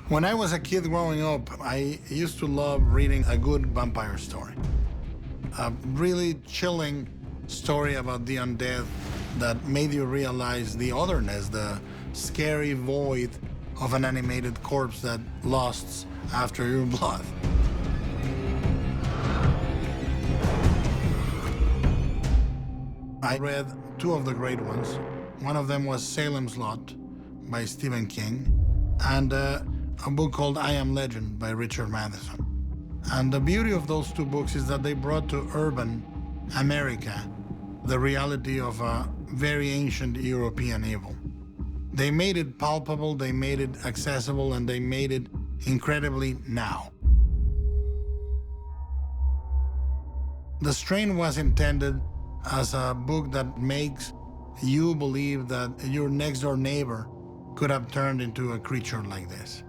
When I was a kid growing up, I used to love reading a good vampire story. A really chilling story about the undead that made you realize the otherness, the scary void of an animated corpse that lusts after your blood. I read two of the great ones. One of them was Salem's Lot by Stephen King, and a book called I Am Legend by Richard Matheson. And the beauty of those two books is that they brought to urban America the reality of a very ancient European evil. They made it palpable, they made it accessible, and they made it incredibly now. The Strain was intended as a book that makes you believe that your next-door neighbor could have turned into a creature like this.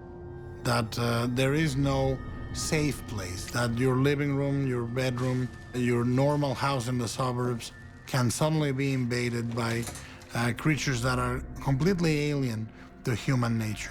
That there is no safe place, that your living room, your bedroom, your normal house in the suburbs can suddenly be invaded by creatures that are completely alien to human nature.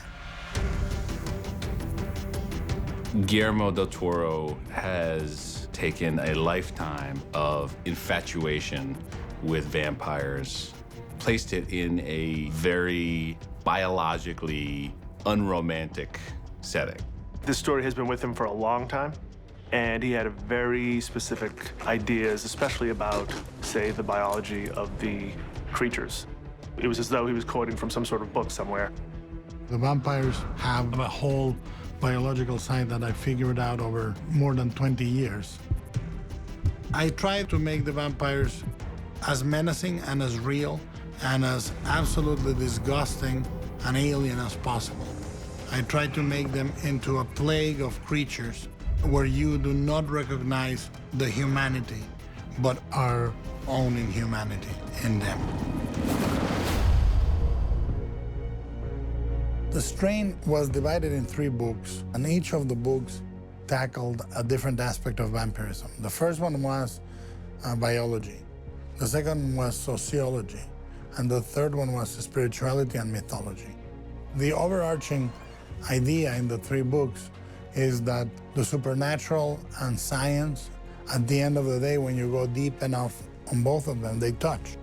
Guillermo del Toro has taken a lifetime of infatuation with vampires, placed it in a very biologically unromantic setting. This story has been with him for a long time, and he had a very specific ideas, especially about, say, the biology of the creatures. It was as though he was quoting from some sort of book somewhere. The vampires have a whole biological side that I figured out over more than 20 years. I tried to make the vampires as menacing and as real and as absolutely disgusting and alien as possible. I tried to make them into a plague of creatures where you do not recognize the humanity, but our own inhumanity in them. The Strain was divided in 3 books, and each of the books tackled a different aspect of vampirism. The first one was biology. The second one was sociology. And the third one was spirituality and mythology. The overarching idea in the 3 books is that the supernatural and science, at the end of the day, when you go deep enough on both of them, they touch.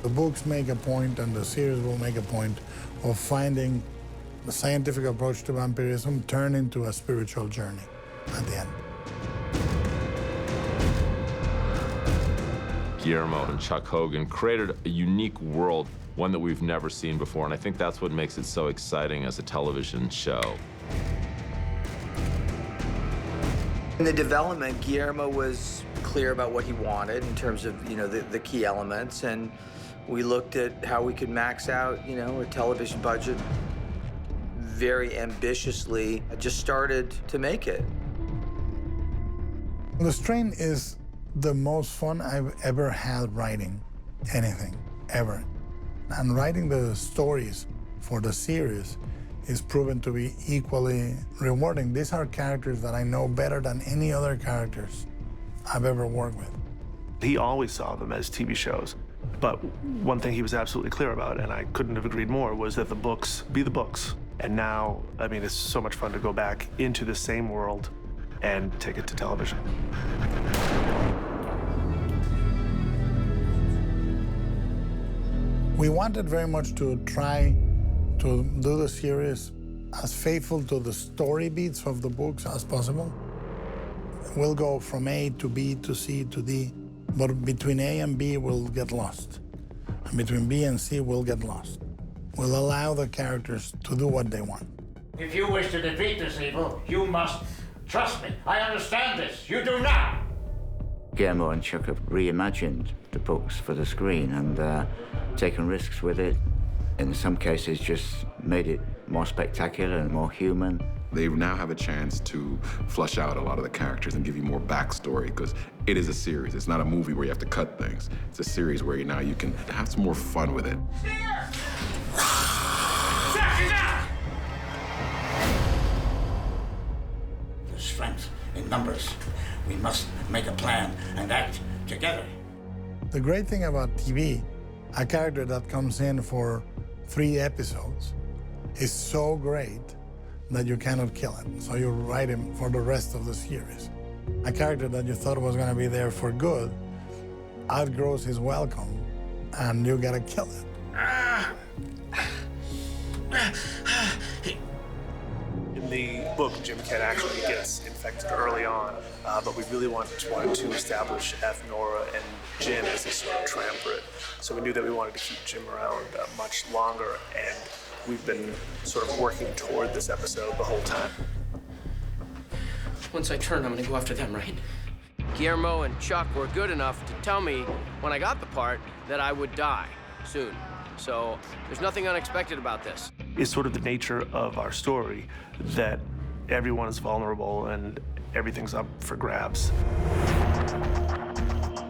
The books make a point, and the series will make a point, of finding the scientific approach to vampirism turn into a spiritual journey at the end. Guillermo and Chuck Hogan created a unique world, one that we've never seen before, and I think that's what makes it so exciting as a television show. In the development, Guillermo was clear about what he wanted in terms of, the key elements, and we looked at how we could max out, a television budget very ambitiously. I just started to make it. The Strain is the most fun I've ever had writing anything, ever. And writing the stories for the series is proven to be equally rewarding. These are characters that I know better than any other characters I've ever worked with. He always saw them as TV shows. But one thing he was absolutely clear about, and I couldn't have agreed more, was that the books be the books. And now, it's so much fun to go back into the same world and take it to television. We wanted very much to try to do the series as faithful to the story beats of the books as possible. We'll go from A to B to C to D, but between A and B, we'll get lost. And between B and C, we'll get lost. We'll allow the characters to do what they want. If you wish to defeat this evil, you must trust me. I understand this. You do not. Guillermo and Chuck have reimagined the books for the screen and taken risks with it. In some cases, just made it more spectacular and more human. They now have a chance to flush out a lot of the characters and give you more backstory, because it is a series. It's not a movie where you have to cut things. It's a series where now you can have some more fun with it. There's strength in numbers. We must make a plan and act together. The great thing about TV, a character that comes in for 3 episodes is so great that you cannot kill it. So you write him for the rest of the series. A character that you thought was going to be there for good outgrows his welcome, and you gotta kill it. In the book, Jim Kent actually gets infected early on, but we really wanted to establish F, Nora, and Jim as this sort of triumvirate. So we knew that we wanted to keep Jim around much longer, and we've been sort of working toward this episode the whole time. Once I turn, I'm gonna go after them, right? Guillermo and Chuck were good enough to tell me when I got the part that I would die soon. So there's nothing unexpected about this. It's sort of the nature of our story that everyone is vulnerable and everything's up for grabs.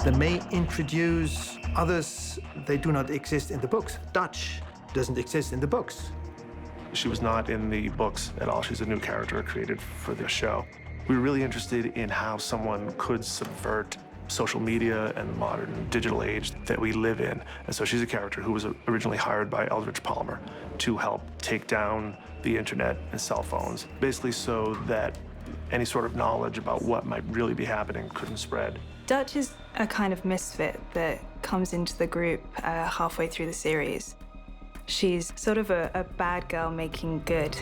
They may introduce others, they do not exist in the books. Dutch doesn't exist in the books. She was not in the books at all. She's a new character created for the show. We were really interested in how someone could subvert social media and the modern digital age that we live in. And so she's a character who was originally hired by Eldridge Palmer to help take down the internet and cell phones, basically so that any sort of knowledge about what might really be happening couldn't spread. Dutch is a kind of misfit that comes into the group halfway through the series. She's sort of a bad girl making good.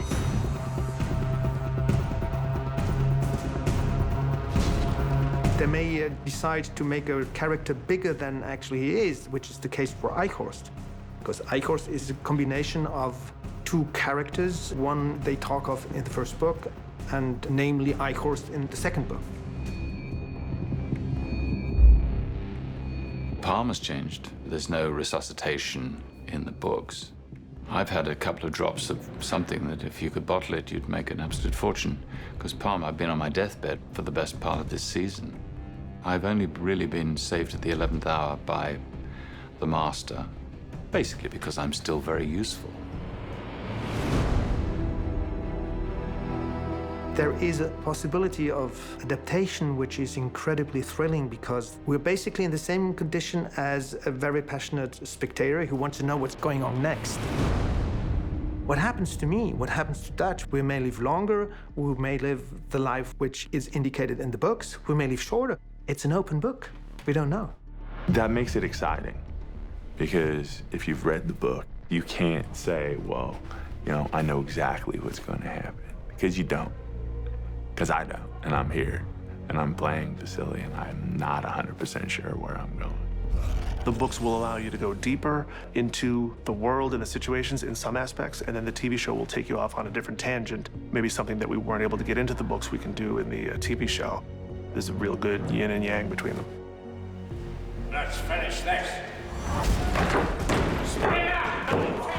They may decide to make a character bigger than actually he is, which is the case for Eichhorst. Because Eichhorst is a combination of two characters. One they talk of in the first book, and namely Eichhorst in the second book. Palmer's changed. There's no resuscitation in the books. I've had a couple of drops of something that if you could bottle it, you'd make an absolute fortune. Because Palmer, I've been on my deathbed for the best part of this season. I've only really been saved at the 11th hour by the Master, basically because I'm still very useful. There is a possibility of adaptation which is incredibly thrilling because we're basically in the same condition as a very passionate spectator who wants to know what's going on next. What happens to me? What happens to Dutch? We may live longer, we may live the life which is indicated in the books, we may live shorter. It's an open book. We don't know. That makes it exciting because if you've read the book, you can't say, well, you know, I know exactly what's going to happen, because you don't. Because I don't, and I'm here, and I'm playing Vasily, and I'm not 100% sure where I'm going. The books will allow you to go deeper into the world and the situations in some aspects, and then the TV show will take you off on a different tangent. Maybe something that we weren't able to get into the books we can do in the TV show. There's a real good yin and yang between them. Let's finish this. Spring out!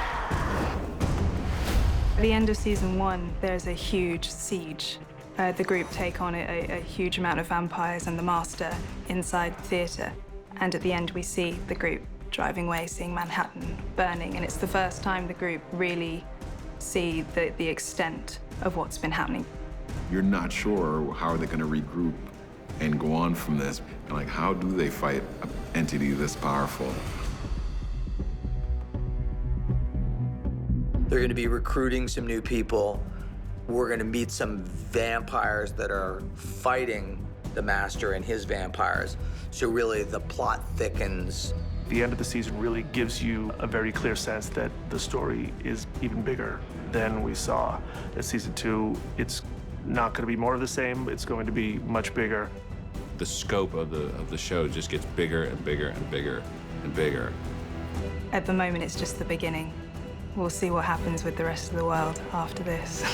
At the end of season 1, there's a huge siege. The group take on a huge amount of vampires and the Master inside the theatre. And at the end, we see the group driving away, seeing Manhattan burning. And it's the first time the group really see the extent of what's been happening. You're not sure how are they going to regroup and go on from this. And like, how do they fight an entity this powerful? They're going to be recruiting some new people. We're going to meet some vampires that are fighting the Master and his vampires. So really, the plot thickens. The end of the season really gives you a very clear sense that the story is even bigger than we saw in season 2. It's not going to be more of the same. It's going to be much bigger. The scope of the show just gets bigger and bigger and bigger and bigger. At the moment, it's just the beginning. We'll see what happens with the rest of the world after this.